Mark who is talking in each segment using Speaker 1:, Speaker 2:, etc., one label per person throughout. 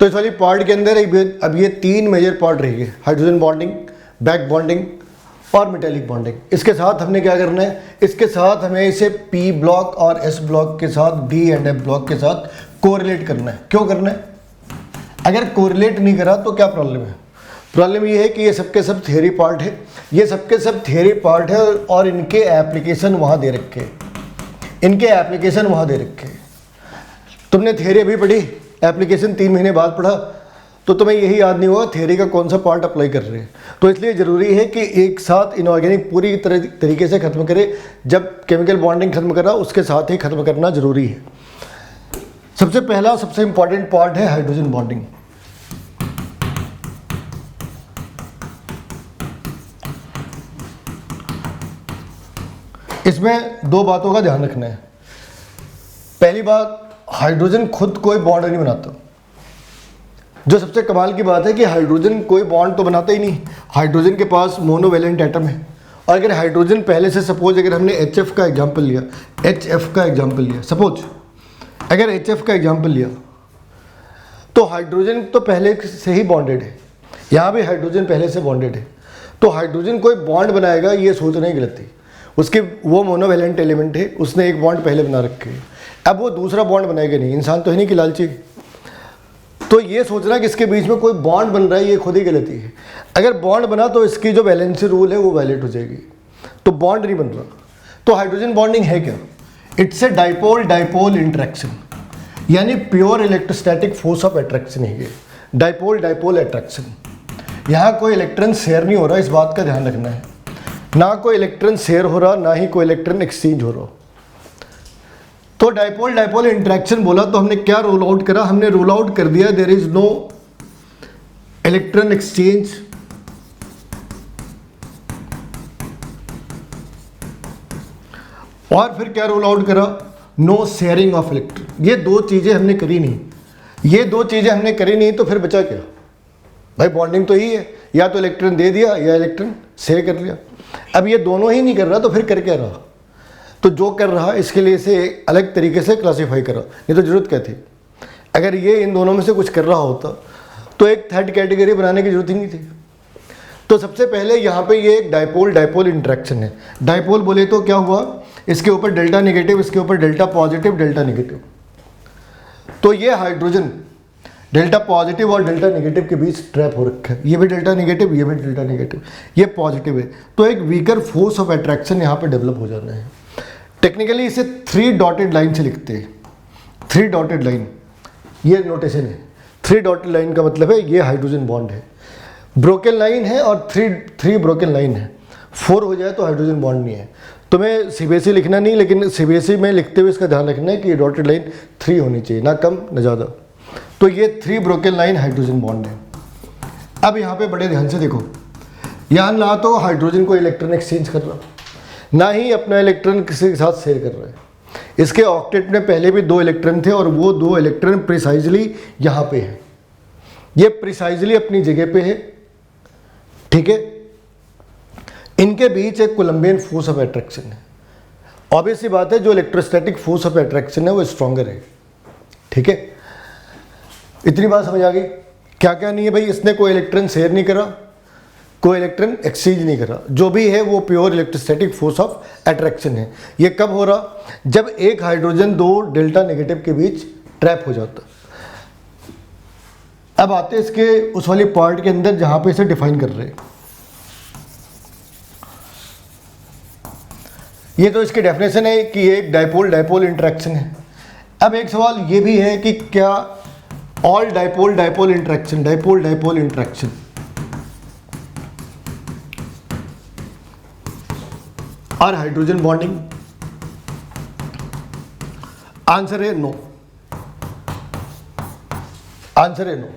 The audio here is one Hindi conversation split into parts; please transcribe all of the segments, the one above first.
Speaker 1: तो इस वाली पार्ट के अंदर अब ये 3 मेजर पार्ट रहेंगे, हाइड्रोजन बॉन्डिंग, बैक बॉन्डिंग और मेटेलिक बॉन्डिंग। इसके साथ हमने क्या करना है, इसके साथ हमें इसे पी ब्लॉक और एस ब्लॉक के साथ, डी एंड एफ ब्लॉक के साथ कोरिलेट करना है। क्यों करना है? अगर कोरिलेट नहीं करा तो क्या प्रॉब्लम है? प्रॉब्लम ये है कि ये सबके सब थियरी पार्ट है, ये सबके सब थियरी पार्ट है और इनके एप्लीकेशन वहाँ दे रखे हैं, इनके एप्लीकेशन वहाँ दे रखे हैं। तुमने थियरी अभी पढ़ी, एप्लीकेशन 3 महीने बाद पढ़ा, तो तुम्हें यही याद नहीं होगा थियरी का कौन सा पार्ट अप्लाई कर रहे हैं। तो इसलिए ज़रूरी है कि एक साथ इनऑर्गेनिक पूरी तरीके से ख़त्म करे। जब केमिकल बॉन्डिंग खत्म करा उसके साथ ही ख़त्म करना ज़रूरी है। सबसे पहला सबसे इंपॉर्टेंट पार्ट है हाइड्रोजन बॉन्डिंग। इसमें 2 बातों का ध्यान रखना है। पहली बात, हाइड्रोजन खुद कोई बॉन्ड नहीं बनाता। जो सबसे कमाल की बात है कि हाइड्रोजन कोई बॉन्ड तो बनाता ही नहीं। हाइड्रोजन के पास मोनोवेलेंट एटम है, और अगर हाइड्रोजन पहले से, सपोज अगर हमने HF का एग्जांपल लिया, HF का एग्जांपल लिया, सपोज अगर HF का एग्जांपल लिया, तो हाइड्रोजन तो पहले से ही बॉन्डेड है, यहाँ भी हाइड्रोजन पहले से बॉन्डेड है। तो हाइड्रोजन कोई बॉन्ड बनाएगा ये सोचना ही गलत है। उसके वो मोनोवेलेंट एलिमेंट है, उसने एक बॉन्ड पहले बना रखे है, अब वो दूसरा बॉन्ड बनाएगा नहीं। इंसान तो है नहीं कि लालची। तो ये सोचना कि इसके बीच में कोई बॉन्ड बन रहा है, ये खुद ही गलती है। अगर बॉन्ड बना तो इसकी जो वैलेंसी रूल है वो वैलिड हो जाएगी। तो बॉन्ड नहीं बन रहा। तो हाइड्रोजन बॉन्डिंग है क्या? It's a dipole dipole interaction, यानी pure electrostatic force of attraction है ये, डाइपोल डाइपोल अट्रैक्शन। यहाँ कोई इलेक्ट्रॉन शेयर नहीं हो रहा, इस बात का ध्यान रखना है। ना कोई इलेक्ट्रॉन शेयर हो रहा, ना ही कोई इलेक्ट्रॉन एक्सचेंज हो रहा। तो डाइपोल डाइपोल इंटरेक्शन बोला तो हमने क्या रूल आउट करा? हमने रूल आउट कर दिया there is no electron exchange और फिर क्या रूल आउट करा? No sharing of electron. ये 2 चीजें हमने करी नहीं, ये 2 चीजें हमने करी नहीं, तो फिर बचा क्या भाई? बॉन्डिंग तो यही है, या तो इलेक्ट्रॉन दे दिया या इलेक्ट्रॉन शेयर कर लिया। अब ये दोनों ही नहीं कर रहा, तो फिर कर क्या रहा? तो जो कर रहा इसके लिए इसे अलग तरीके से क्लासीफाई करा, नहीं तो जरूरत क्या थी? अगर ये इन दोनों में से कुछ कर रहा होता तो एक थर्ड कैटेगरी बनाने की जरूरत ही नहीं थी। तो सबसे पहले यहाँ पे ये एक डाइपोल डाइपोल इंटरेक्शन है। डाइपोल बोले तो क्या हुआ? इसके ऊपर डेल्टा नेगेटिव, इसके ऊपर डेल्टा पॉजिटिव, डेल्टा नेगेटिव। तो ये हाइड्रोजन डेल्टा पॉजिटिव और डेल्टा नेगेटिव के बीच ट्रैप हो रखा है। ये भी डेल्टा नेगेटिव, ये भी डेल्टा नेगेटिव, ये पॉजिटिव है। तो एक वीकर फोर्स ऑफ अट्रैक्शन यहाँ पे डेवलप हो जाना है। टेक्निकली इसे 3 डॉटेड लाइन से लिखते हैं। 3 डॉटेड लाइन, ये नोटेशन है। 3 डॉटेड लाइन का मतलब है ये हाइड्रोजन बॉन्ड है। ब्रोकन लाइन है और 3 ब्रोकन लाइन है। 4 हो जाए तो हाइड्रोजन बॉन्ड नहीं है। तुम्हें CBSE लिखना नहीं, लेकिन CBSE में लिखते हुए इसका ध्यान रखना है कि ये डॉटेड लाइन 3 होनी चाहिए, ना कम ना ज़्यादा। तो ये 3 ब्रोकन लाइन हाइड्रोजन बॉन्ड है। अब यहाँ पे बड़े ध्यान से देखो, यहाँ ना तो हाइड्रोजन को इलेक्ट्रॉन एक्सचेंज कर रहा, ना ही अपना इलेक्ट्रॉन किसी के साथ शेयर कर रहा है। इसके ऑक्टेट में पहले भी 2 इलेक्ट्रॉन थे और वो 2 इलेक्ट्रॉन प्रिसाइजली यहाँ पे है, ये प्रिसाइजली अपनी जगह पे है, ठीक है। इनके बीच एक कोलम्बियन फोर्स ऑफ अट्रैक्शन है। ऑब्वियस सी बात है, जो इलेक्ट्रोस्टैटिक फोर्स ऑफ अट्रैक्शन है वो स्ट्रॉन्गर है, ठीक है। इतनी बात समझ आ गई? क्या क्या नहीं है भाई? इसने कोई इलेक्ट्रॉन शेयर नहीं करा, कोई इलेक्ट्रॉन एक्सचेंज नहीं करा, जो भी है वो pure electrostatic force of attraction है। ये कब हो रहा? जब एक हाइड्रोजन 2 डेल्टा नेगेटिव के बीच ट्रैप हो जाता। अब आते हैं इसके उस वाली पार्ट के अंदर जहां पे इसे डिफाइन कर रहे हैं। ये तो इसकी डेफिनेशन है कि ये एक डाइपोल डाइपोल इंटरेक्शन है। अब एक सवाल ये भी है कि क्या all dipole dipole interaction, dipole dipole interaction और हाइड्रोजन बॉन्डिंग? आंसर है नो। आंसर है no.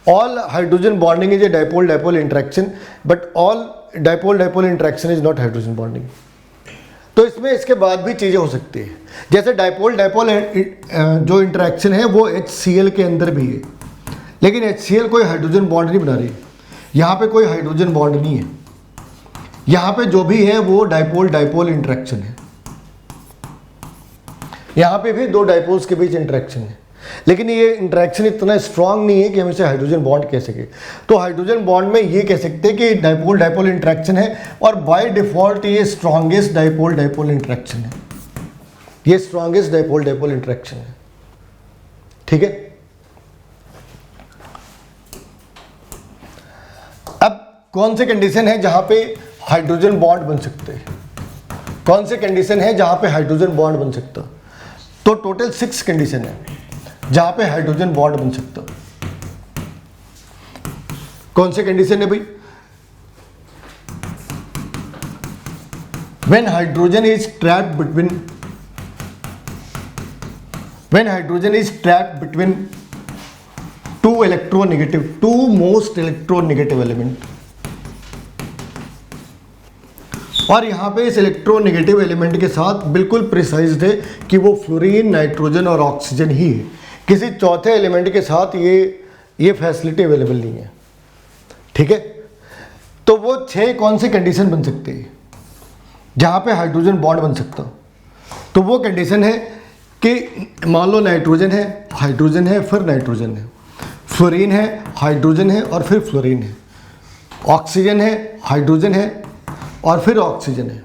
Speaker 1: All hydrogen bonding is a dipole dipole interaction, but all dipole dipole interaction is not hydrogen bonding. तो इसमें इसके बाद भी चीज़ें हो सकती है, जैसे डाइपोल डाइपोल जो इंटरेक्शन है वो HCl के अंदर भी है, लेकिन HCl कोई हाइड्रोजन बॉन्ड नहीं बना रही। यहाँ पे कोई हाइड्रोजन बॉन्ड नहीं है, यहाँ पे जो भी है वो डाइपोल डाइपोल इंटरेक्शन है। यहाँ पे भी 2 डाइपोल्स के बीच इंटरेक्शन है। लेकिन ये इंटरेक्शन इतना स्ट्रांग नहीं है कि हम इसे हाइड्रोजन बॉन्ड कह सके। तो हाइड्रोजन बॉन्ड में ये कह सकते हैं कि डाइपोल डाइपोल इंटरेक्शन है, और बाय डिफॉल्ट ये स्ट्रॉन्गेस्ट डाइपोल डाइपोल इंटरेक्शन है, ये स्ट्रॉन्गेस्ट डाइपोल डाइपोल इंटरेक्शन है। ठीक है, अब कौन से कंडीशन है जहां पे हाइड्रोजन बॉन्ड बन सकते हैं, कौन से कंडीशन है जहां पे हाइड्रोजन बॉन्ड बन सकता? तो टोटल 6 कंडीशन है जहां पे हाइड्रोजन बॉन्ड बन सकता। कौन से कंडीशन है भाई? When hydrogen is trapped between two electronegative, two most electronegative element, और यहां पे इस इलेक्ट्रोनेगेटिव एलिमेंट के साथ बिल्कुल प्रिसाइज्ड है कि वो फ्लोरीन, नाइट्रोजन और ऑक्सीजन ही है, किसी चौथे एलिमेंट के साथ ये फैसिलिटी अवेलेबल नहीं है। ठीक है, तो वो 6 कौन सी कंडीशन बन सकती है जहां पे हाइड्रोजन बॉन्ड बन सकता? तो वो कंडीशन है कि मान लो नाइट्रोजन है, हाइड्रोजन है, फिर नाइट्रोजन है, फ्लोरीन है, हाइड्रोजन है और फिर फ्लोरीन है, ऑक्सीजन है, हाइड्रोजन है और फिर ऑक्सीजन है।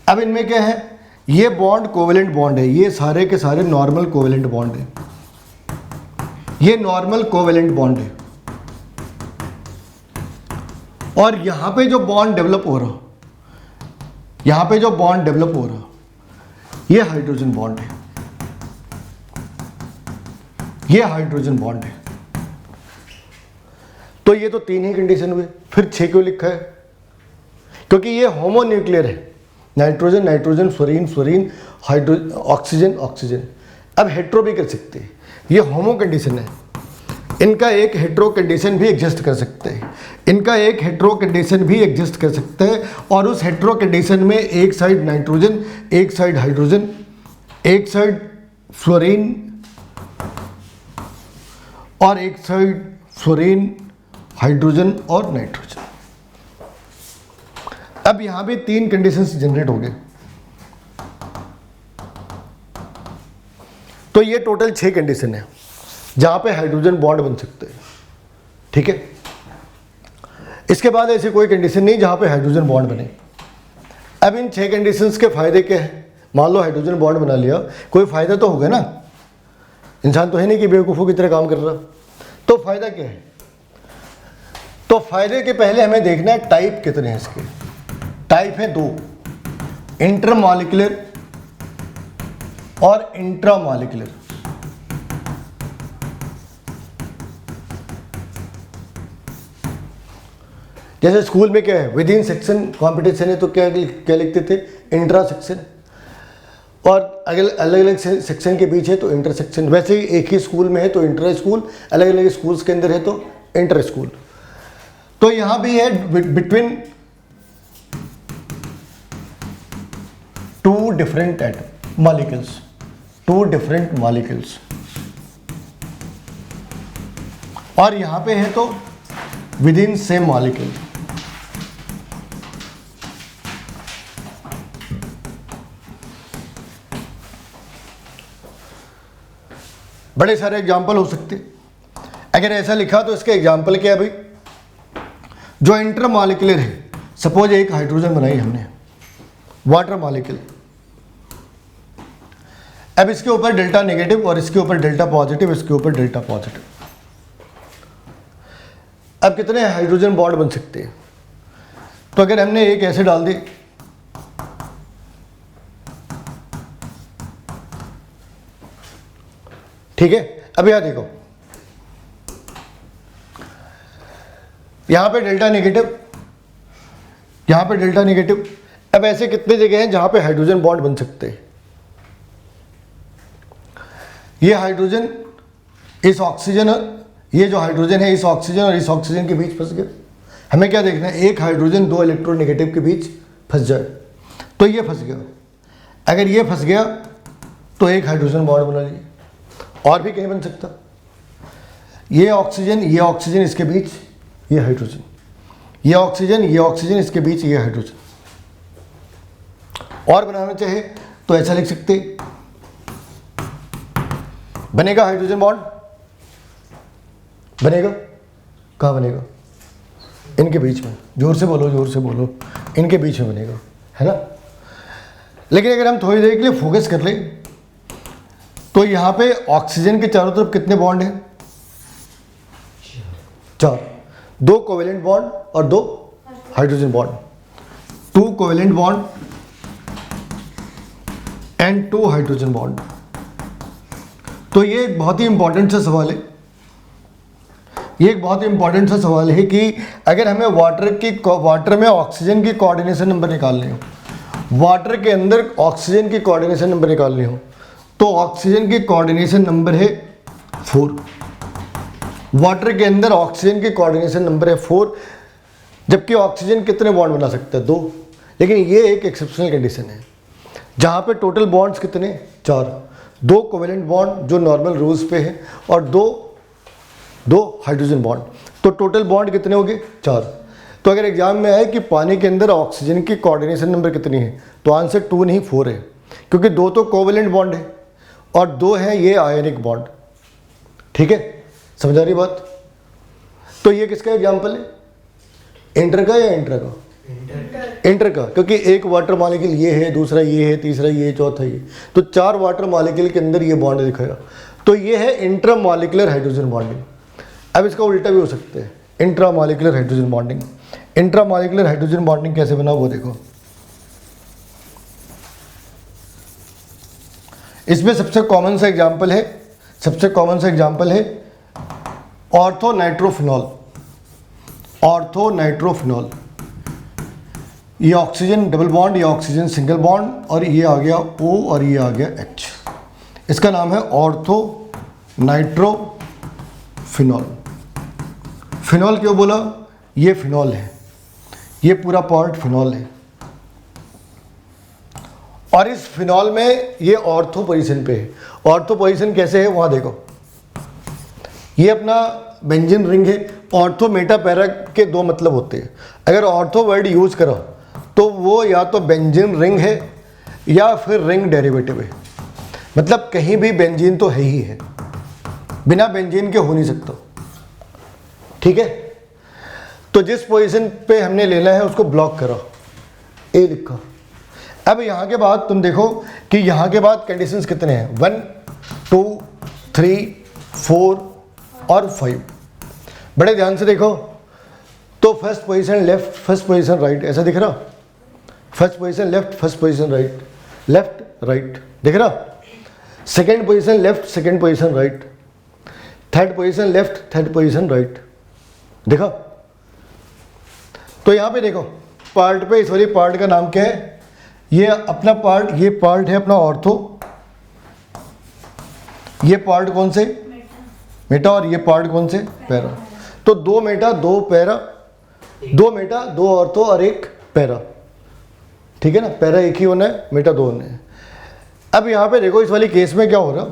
Speaker 1: अब इनमें क्या है, ये बॉन्ड कोवेलेंट बॉन्ड है, ये सारे के सारे नॉर्मल कोवेलेंट बॉन्ड है, ये नॉर्मल कोवेलेंट बॉन्ड है, और यहां पे जो बॉन्ड डेवलप हो रहा, यहां पे जो बॉन्ड डेवलप हो रहा, ये हाइड्रोजन बॉन्ड है, ये हाइड्रोजन बॉन्ड है। तो ये तो 3 ही कंडीशन हुए, फिर 6 क्यों लिखा है? क्योंकि ये होमोन्यूक्लियर है, nitrogen nitrogen, fluorine fluorine, hydrogen oxygen oxygen. अब हेट्रो भी कर सकते हैं, ये होमो कंडीशन है, इनका एक हेट्रो कंडीशन भी एग्जिस्ट कर सकते हैं, इनका एक हेट्रो कंडीशन भी एग्जिस्ट कर सकते हैं, और उस हेट्रो कंडीशन में एक साइड नाइट्रोजन, एक साइड हाइड्रोजन, एक साइड फ्लोरीन और एक साइड फ्लोरीन, हाइड्रोजन और नाइट्रोजन। अब यहां पे 3 कंडीशंस जनरेट हो गए, तो ये टोटल 6 कंडीशन है जहां पे हाइड्रोजन बॉन्ड बन सकते हैं। ठीक है, इसके बाद ऐसी कोई कंडीशन नहीं जहां पे हाइड्रोजन बॉन्ड बने। अब इन 6 कंडीशंस के फायदे क्या है? मान लो हाइड्रोजन बॉन्ड बना लिया, कोई फायदा तो होगा ना, इंसान तो है नहीं कि बेवकूफ़ों की तरह काम कर रहा। तो फायदा क्या है? तो फायदे के पहले हमें देखना है टाइप कितने हैं इसके। टाइप है 2, इंटरमॉलिक्यूलर और इंट्रामॉलिक्यूलर। जैसे स्कूल में क्या है, विद इन सेक्शन कंपटीशन है तो क्या क्या लिखते थे, इंट्रा सेक्शन, और अगर अलग अलग सेक्शन के बीच है तो इंटर सेक्शन। वैसे ही एक ही स्कूल में है तो इंटर स्कूल, अलग अलग स्कूल्स के अंदर है तो इंटर स्कूल। तो यहां भी है between 2 different atom molecules, 2 different molecules, और यहां पे है तो विद इन सेम मॉलिक्यूल। बड़े सारे एग्जाम्पल हो सकते। अगर ऐसा लिखा तो इसके एग्जाम्पल क्या है भाई? जो इंटरमॉलिक्यूलर है, सपोज एक हाइड्रोजन बनाई हमने, वाटर मॉलिक्यूल, अब इसके ऊपर डेल्टा नेगेटिव और इसके ऊपर डेल्टा पॉजिटिव, इसके ऊपर डेल्टा पॉजिटिव। अब कितने हाइड्रोजन बॉन्ड बन सकते हैं? तो अगर हमने एक ऐसे डाल दी, ठीक है, अब यहां देखो, यहां पे डेल्टा नेगेटिव, यहां पे डेल्टा नेगेटिव। अब ऐसे कितने जगह हैं जहां पे हाइड्रोजन बॉन्ड बन सकते हैं? ये हाइड्रोजन इस ऑक्सीजन, ये जो हाइड्रोजन है इस ऑक्सीजन और इस ऑक्सीजन के बीच फंस गया। हमें क्या देखना है? एक हाइड्रोजन 2 इलेक्ट्रोनेगेटिव के बीच फंस जाए, तो ये फंस गया। अगर ये फंस गया तो एक हाइड्रोजन बॉन्ड बना लिए, और भी कहीं बन सकता। ये ऑक्सीजन इसके बीच ये हाइड्रोजन, ये ऑक्सीजन इसके बीच ये हाइड्रोजन। और बनाना चाहे तो ऐसा लिख सकते, बनेगा हाइड्रोजन बॉन्ड? बनेगा? कहाँ बनेगा? इनके बीच में। जोर से बोलो, जोर से बोलो। इनके बीच में बनेगा, है ना। लेकिन अगर हम थोड़ी देर के लिए फोकस कर लें तो यहाँ पे ऑक्सीजन के चारों तरफ कितने बॉन्ड हैं? 4। 2 कोवेलेंट बॉन्ड और 2 hydrogen bond. 2 covalent bond and 2 hydrogen bond. तो ये एक बहुत ही इंपॉर्टेंट सा सवाल है। ये एक बहुत ही इंपॉर्टेंट सा सवाल है कि अगर हमें वाटर में ऑक्सीजन की कोऑर्डिनेशन नंबर निकालने हो, वाटर के अंदर ऑक्सीजन की कोऑर्डिनेशन नंबर निकालनी हो, तो ऑक्सीजन की कोऑर्डिनेशन नंबर है 4। वाटर के अंदर ऑक्सीजन की कोऑर्डिनेशन नंबर है 4, जबकि ऑक्सीजन कितने बॉन्ड बना सकता है? 2। लेकिन ये एक एक्सेप्शनल कंडीशन है जहाँ पे टोटल बॉन्ड्स कितने? 4। 2 कोवेलेंट बॉन्ड जो नॉर्मल रूल्स पे है और 2 हाइड्रोजन बॉन्ड। तो टोटल बॉन्ड कितने हो गए? 4। तो अगर एग्जाम में आए कि पानी के अंदर ऑक्सीजन की कोऑर्डिनेशन नंबर कितनी है, तो आंसर 2 नहीं 4 है, क्योंकि 2 तो कोवेलेंट बॉन्ड है और 2 है ये आयनिक बॉन्ड। ठीक है, समझा रही बात? तो ये किसका एग्जाम्पल है? इंटर का या इंटर का? इंटर का, क्योंकि एक वाटर मॉलिक्यूल ये है, दूसरा ये है, तीसरा ये, चौथा ये। तो 4 वाटर मॉलिक्यूल के अंदर ये बॉन्ड दिखाएगा। तो ये है इंट्रामॉलिक्यूलर हाइड्रोजन बॉन्डिंग। अब इसका उल्टा भी हो सकता है, intramolecular hydrogen bonding. Intramolecular hydrogen bonding कैसे बना वो देखो। इसमें सबसे कॉमन सा एग्जांपल है ऑर्थो नाइट्रोफिनॉल। ऑर्थो नाइट्रोफिनॉल, ये ऑक्सीजन डबल बॉन्ड, ये ऑक्सीजन सिंगल बॉन्ड, और ये आ गया O और ये आ गया H। इसका नाम है ऑर्थो नाइट्रोफिनॉल। फिनॉल क्यों बोला? ये फिनॉल है, ये पूरा पार्ट फिनॉल है। और इस फिनॉल में ये ऑर्थो पोजीशन पे है। ऑर्थो पोजीशन कैसे है वहां देखो, ये अपना बेंजीन रिंग है। ऑर्थो मेटा पैरा के 2 मतलब होते हैं। अगर ऑर्थो वर्ड यूज करो तो वो या तो बेंजीन रिंग है या फिर रिंग डेरिवेटिव है। मतलब कहीं भी बेंजीन तो है ही है, बिना बेंजीन के हो नहीं सकता। ठीक है, तो जिस पोजीशन पे हमने लेना है उसको ब्लॉक करो, ए लिखा। अब यहाँ के बाद तुम देखो कि यहाँ के बाद कंडीशंस कितने हैं? 1 2 3 4 और 5। बड़े ध्यान से देखो तो first position left, first position right, ऐसा दिख रहा? First position left, first position right, left right, दिख रहा? Second position left, second position right, third position left, third position right, देखा? तो यहाँ पे देखो पार्ट पे, इस वाली पार्ट का नाम क्या है? ये अपना पार्ट, ये पार्ट है अपना ऑर्थो, ये पार्ट कौन से? मेटा। और ये पार्ट कौन से? पैरा। तो 2 मेटा 2 पैरा, 2 मेटा 2 ऑर्थो और 1 पैरा। ठीक है ना, पैरा एक ही होना है, मेटा 2 होने हैं। अब यहाँ पे देखो इस वाली केस में क्या हो रहा,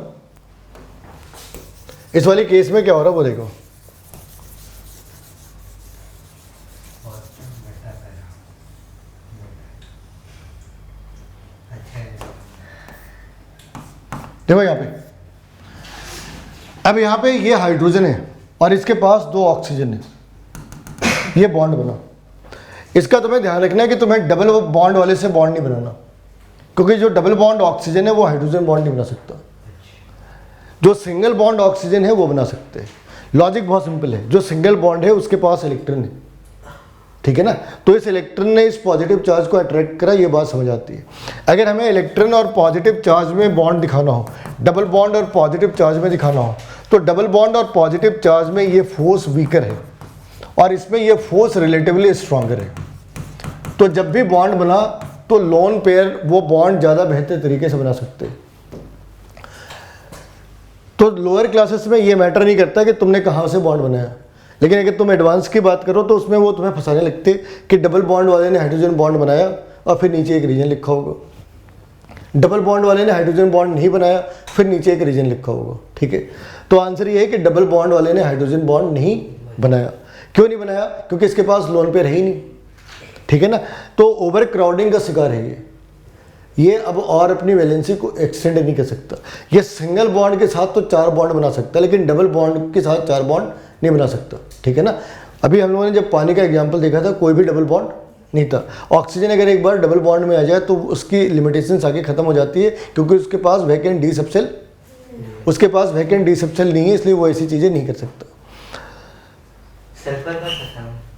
Speaker 1: इस वाली केस में क्या हो रहा वो देखो। देखो यहाँ पे, अब यहाँ पे ये हाइड्रोजन है और इसके पास 2 ऑक्सीजन है, ये बॉन्ड बना। इसका तुम्हें ध्यान रखना है कि तुम्हें डबल बॉन्ड वाले से बॉन्ड नहीं बनाना, क्योंकि जो डबल बॉन्ड ऑक्सीजन है वो हाइड्रोजन बॉन्ड नहीं बना सकता। जो सिंगल बॉन्ड ऑक्सीजन है वो बना सकते हैं। लॉजिक बहुत सिंपल है, जो सिंगल बॉन्ड है उसके पास इलेक्ट्रॉन है, ठीक है ना। तो इस इलेक्ट्रॉन ने इस पॉजिटिव चार्ज को अट्रैक्ट करा, ये बात समझ आती है। अगर हमें इलेक्ट्रॉन और पॉजिटिव चार्ज में बॉन्ड दिखाना हो, डबल बॉन्ड और पॉजिटिव चार्ज में दिखाना हो, तो डबल बॉन्ड और पॉजिटिव चार्ज में ये फोर्स वीकर है और इसमें ये फोर्स रिलेटिवली स्ट्रॉन्गर है। तो जब भी बॉन्ड बना तो लोन पेयर वो बॉन्ड ज़्यादा बेहतर तरीके से बना सकते हैं। तो लोअर क्लासेस में ये मैटर नहीं करता कि तुमने कहाँ से बॉन्ड बनाया, लेकिन अगर तुम एडवांस की बात करो तो उसमें वो तुम्हें फंसाने लगते कि डबल बॉन्ड वाले ने हाइड्रोजन बॉन्ड बनाया और फिर नीचे एक रीजन लिखा होगा, डबल बॉन्ड वाले ने हाइड्रोजन बॉन्ड नहीं बनाया फिर नीचे एक रीजन लिखा होगा। ठीक है, तो आंसर ये है कि डबल बॉन्ड वाले ने हाइड्रोजन बॉन्ड नहीं बनाया। क्यों नहीं बनाया? क्योंकि इसके पास लोन पेयर है ही नहीं, ठीक है ना। तो ओवर क्राउडिंग का शिकार है ये अब और अपनी वैलेंसी को एक्सटेंड नहीं कर सकता। ये सिंगल बॉन्ड के साथ तो 4 बॉन्ड बना सकता है, लेकिन डबल बॉन्ड के साथ 4 बॉन्ड नहीं बना सकता, ठीक है ना। अभी हम लोगों ने जब पानी का एग्जाम्पल देखा था, कोई भी डबल बॉन्ड नहीं था। ऑक्सीजन अगर एक बार डबल बॉन्ड में आ जाए तो उसकी लिमिटेशंस आगे खत्म हो जाती है, क्योंकि उसके पास वैकेंट डी सबसेल नहीं है, इसलिए वो ऐसी चीज़ें नहीं कर सकता।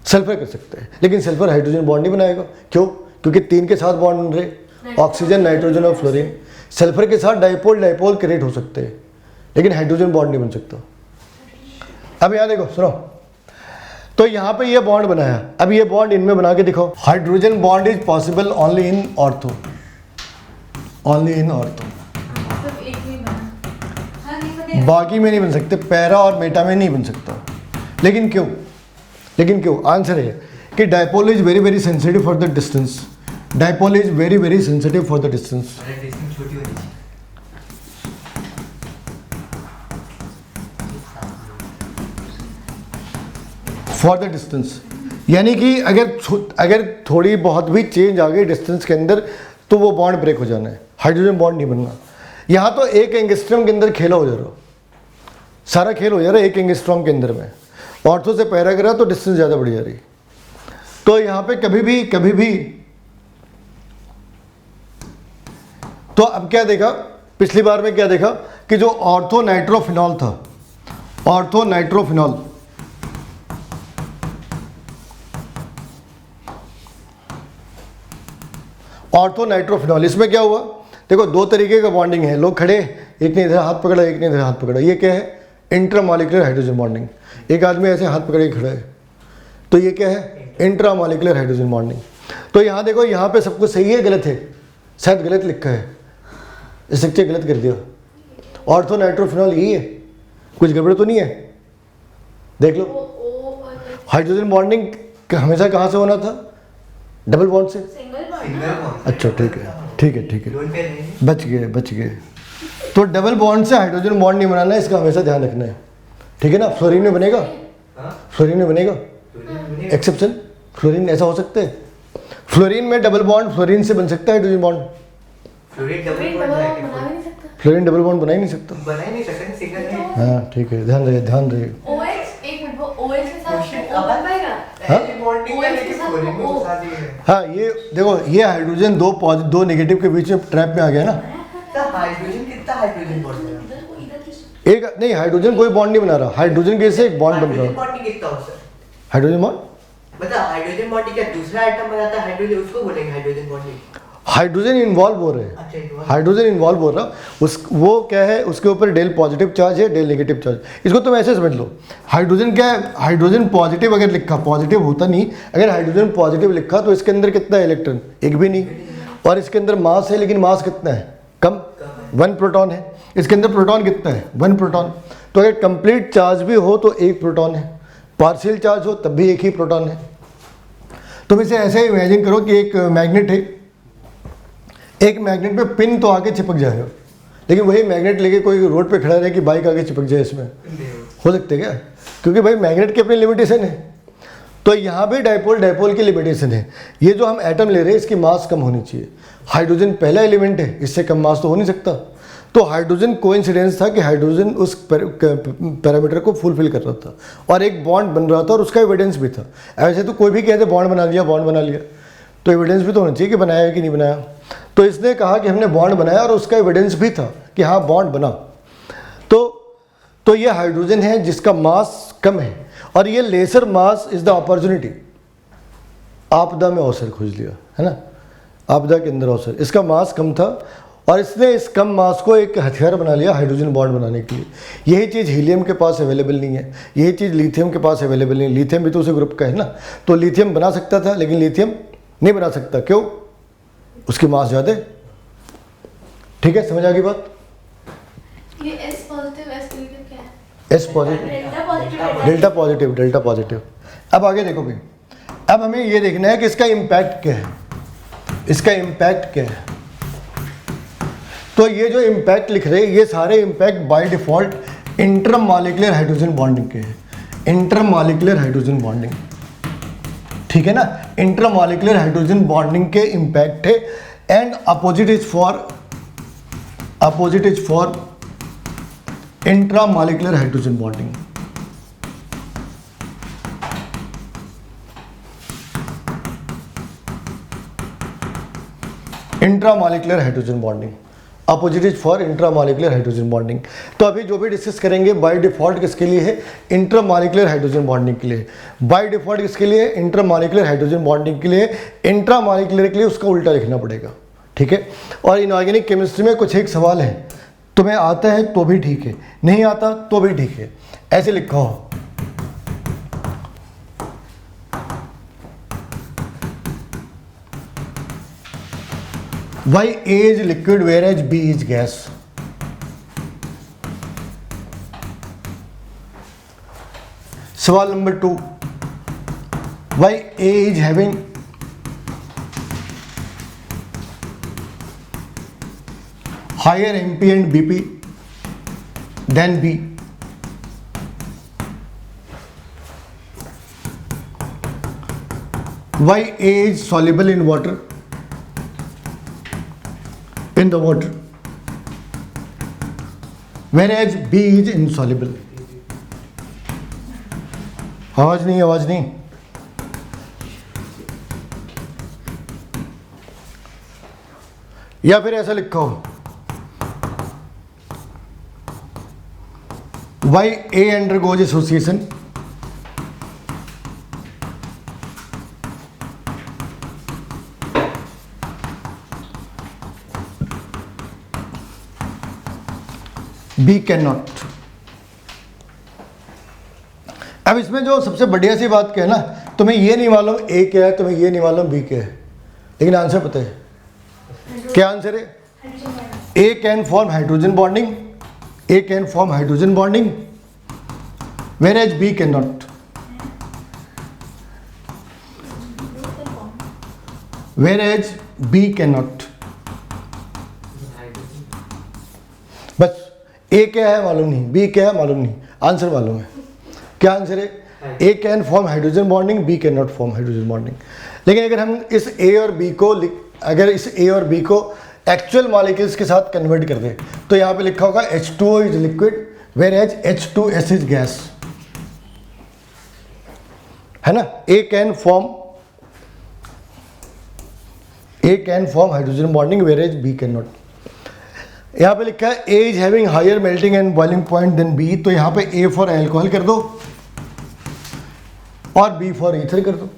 Speaker 1: सल्फर कर सकता है, लेकिन सल्फर हाइड्रोजन बॉन्ड नहीं बनाएगा। क्यों? क्योंकि 3 के साथ बॉन्ड बन रहे, ऑक्सीजन, नाइट्रोजन और फ्लोरीन। सल्फर के साथ डाइपोल क्रिएट हो सकते हैं, लेकिन हाइड्रोजन बॉन्ड नहीं बन सकता। अब यहाँ देखो, सुनो, तो यहाँ पे ये बॉन्ड बनाया, अब ये बॉन्ड इनमें बना के दिखाओ। Hydrogen bond is possible only in ortho, बाकी में नहीं बन सकते, पैरा और मेटा में नहीं बन सकता। लेकिन क्यों? आंसर है कि dipole is very very sensitive for the distance. Dipole is very very sensitive for the distance. For the distance, यानी कि अगर थोड़ी बहुत भी चेंज आ गई डिस्टेंस के अंदर तो वो बॉन्ड ब्रेक हो जाना है, हाइड्रोजन बॉन्ड नहीं बनना। यहाँ तो 1 एंगस्ट्रॉम के अंदर खेला हो जा रहा, सारा खेल हो जा रहा है 1 एंगस्ट्रॉम के अंदर में। ऑर्थो से पैरा करा तो डिस्टेंस ज़्यादा बढ़ जा रही। तो यहाँ पे कभी भी तो अब क्या देखा, पिछली बार में क्या देखा कि जो ऑर्थो नाइट्रोफिनॉल था, ऑर्थो नाइट्रोफिनॉल, इसमें क्या हुआ, देखो 2 तरीके का बॉन्डिंग है। लोग खड़े, एक ने इधर हाथ पकड़ा, एक ने इधर हाथ पकड़ा, ये क्या है, इंट्रामॉलिक्यूलर हाइड्रोजन बॉन्डिंग। एक आदमी ऐसे हाथ पकड़े खड़ा है, तो ये क्या है, इंट्रामॉलिक्यूलर हाइड्रोजन बॉन्डिंग। तो यहाँ देखो, यहाँ पे सब कुछ सही है, गलत है, शायद गलत लिखा है, इस लेक्चर गलत कर दिया। ऑर्थो नाइट्रोफिनॉल यही है, कुछ गड़बड़ तो नहीं है, देख लो। हाइड्रोजन बॉन्डिंग हमेशा कहाँ से होना था, डबल बॉन्ड से। अच्छा ठीक है, बच गए। तो डबल बॉन्ड से हाइड्रोजन बॉन्ड नहीं बनाना है, इसका हमेशा ध्यान रखना है, ठीक है ना। फ्लोरीन में बनेगा, एक्सेप्शन, फ्लोरीन ऐसा हो सकता है, फ्लोरीन में डबल बॉन्ड फ्लोरीन से बन सकता है hydrogen bond. Fluorine double bond बना ही नहीं सकता। हाँ ठीक है, ध्यान रहे। हाँ ये देखो, ये हाइड्रोजन दो नेगेटिव के बीच में ट्रैप में आ गया ना।
Speaker 2: हाइड्रोजन कितना हाइड्रोजन बॉन्ड है?
Speaker 1: एक नहीं, हाइड्रोजन कोई बॉन्ड नहीं बना रहा, हाइड्रोजन के से एक बॉन्ड बन रहा है।
Speaker 2: बॉन्ड कितना हो सर?
Speaker 1: हाइड्रोजन बॉन्ड
Speaker 2: मतलब हाइड्रोजन बॉन्ड क्या दूसरा आइटम बनाता है हाइड्रोजन, उसको बोलेंगे हाइड्रोजन बॉन्ड।
Speaker 1: हाइड्रोजन इन्वॉल्व हो रहे हैं।
Speaker 2: अच्छा,
Speaker 1: हाइड्रोजन इन्वॉल्व हो रहा, उस वो क्या है, उसके ऊपर डेल पॉजिटिव चार्ज है, डेल नेगेटिव चार्ज। इसको तुम ऐसे समझ लो, हाइड्रोजन क्या है, हाइड्रोजन पॉजिटिव अगर लिखा, पॉजिटिव होता नहीं, अगर हाइड्रोजन पॉजिटिव लिखा तो इसके अंदर कितना है इलेक्ट्रॉन, एक भी नहीं। और इसके अंदर मास है, लेकिन मास कितना है, कम, 1 प्रोटॉन है। इसके अंदर प्रोटॉन कितना है, 1 प्रोटॉन। तो अगर कंप्लीट चार्ज भी हो तो 1 प्रोटॉन है, पार्शियल चार्ज हो तब भी 1 ही प्रोटॉन है। तुम इसे ऐसे इमेजिन करो कि एक मैग्नेट है, एक मैग्नेट पे पिन तो आगे चिपक जाएगा, लेकिन वही मैग्नेट लेके कोई रोड पे खड़ा रहे कि बाइक आगे चिपक जाए, इसमें हो सकते क्या, क्योंकि भाई मैग्नेट की अपनी लिमिटेशन है। तो यहाँ भी डाइपोल की लिमिटेशन है। ये जो हम एटम ले रहे हैं इसकी मास कम होनी चाहिए। हाइड्रोजन पहला एलिमेंट है, इससे कम मास तो हो नहीं सकता। तो हाइड्रोजन कोइंसिडेंस था कि हाइड्रोजन उस पैरामीटर को फुलफिल कर रहा था और एक बॉन्ड बन रहा था और उसका एविडेंस भी था। ऐसे तो कोई भी कहते बॉन्ड बना लिया, तो एविडेंस भी तो होना चाहिए कि बनाया है कि नहीं बनाया। तो इसने कहा कि हमने बॉन्ड बनाया और उसका एविडेंस भी था कि हाँ बॉन्ड बना। तो ये हाइड्रोजन है जिसका मास कम है, और ये lesser mass is the opportunity. आपदा में अवसर खोज लिया है ना, आपदा के अंदर अवसर, इसका मास कम था और इसने इस कम मास को एक हथियार बना लिया हाइड्रोजन बॉन्ड बनाने के लिए। यही चीज़ हीलियम के पास अवेलेबल नहीं है, यही चीज़ लिथियम के पास अवेलेबल नहीं है। लिथियम भी तो उसी ग्रुप का है ना, तो लिथियम बना सकता था, लेकिन लिथियम नहीं बना सकता। क्यों? उसकी मास ज़्यादा है। ठीक है, समझ आ गई बात?
Speaker 3: ये S पॉजिटिव S नेगेटिव क्या है?
Speaker 1: S positive, delta positive. अब आगे देखो भाई, अब हमें ये देखना है कि इसका इम्पैक्ट क्या है, इसका इम्पैक्ट क्या है। तो ये जो इम्पैक्ट लिख रहे हैं ये सारे impact by default intermolecular hydrogen bonding के हैं। इंटरमॉलिक्यूलर हाइड्रोजन बॉन्डिंग, ठीक है ना, इंटरमॉलिक्यूलर हाइड्रोजन बॉन्डिंग के इम्पैक्ट है। And opposite is for intramolecular hydrogen bonding. Intramolecular hydrogen bonding, opposite is for intramolecular hydrogen bonding. तो अभी जो भी डिस्कस करेंगे बाय डिफॉल्ट किसके लिए है? इंट्रामॉलिक्यूलर हाइड्रोजन बॉन्डिंग के लिए। बाय डिफॉल्ट किसके लिए? इंट्रामॉलिक्यूलर हाइड्रोजन बॉन्डिंग के लिए। इंट्रामॉलिक्यूलर के लिए उसका उल्टा लिखना पड़ेगा, ठीक है। और इनऑर्गेनिक केमिस्ट्री में कुछ एक सवाल है, तुम्हें आता है तो भी ठीक है, नहीं आता तो भी ठीक है, ऐसे लिखा हो। Why A is liquid whereas B is gas? सवाल number 2, why A is having higher MP and BP than B? Why A is soluble in water? In the water, whereas B is insoluble. आवाज नहीं। या फिर ऐसा लिखा हो, why A undergoes association B cannot। अब इसमें जो सबसे बढ़िया सी बात क्या है ना, तुम्हें ये नहीं मालूम A क्या है, तुम्हें ये नहीं मालूम B क्या है, लेकिन आंसर पता है। क्या आंसर है? A can form hydrogen bonding, A can form hydrogen bonding whereas B cannot, whereas B cannot। बस A क्या है मालूम नहीं, B क्या है मालूम नहीं, आंसर मालूम है। क्या आंसर है? A can form hydrogen bonding, B can not form hydrogen bonding. लेकिन अगर हम इस A और B को एक्चुअल मॉलिक्यूल्स के साथ कन्वर्ट कर दें तो यहाँ पे लिखा होगा H2O is liquid whereas H2S is gas, है ना। A can form hydrogen bonding whereas B can not. यहाँ पे लिखा है A is having higher melting and boiling point than B, तो यहाँ पे A फॉर एल्कोहल कर दो और B फॉर ईथर कर दो।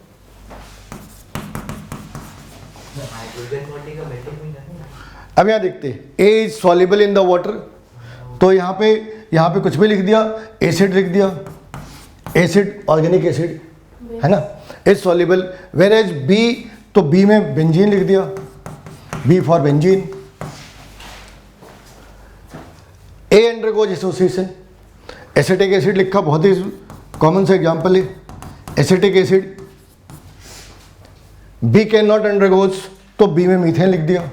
Speaker 2: हाइड्रोजन बॉन्डिंग का मेल्टिंग पॉइंट है ना।
Speaker 1: अब यहाँ देखते हैं A is soluble in the water, तो यहाँ पे कुछ भी लिख दिया, एसिड लिख दिया, एसिड ऑर्गेनिक एसिड है ना, इज सॉल्युबल। वेयरएज B, तो B में बेंजीन लिख दिया, B for benzene. A undergoes association, acetic acid लिखा, बहुत ही कॉमन सा एग्जाम्पल है acetic acid. B can not undergoes, तो B में मीथेन लिख दिया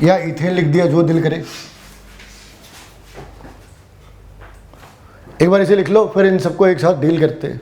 Speaker 1: या इथेन लिख दिया, जो दिल करे। एक बार इसे लिख लो, फिर इन सबको एक साथ डील करते हैं।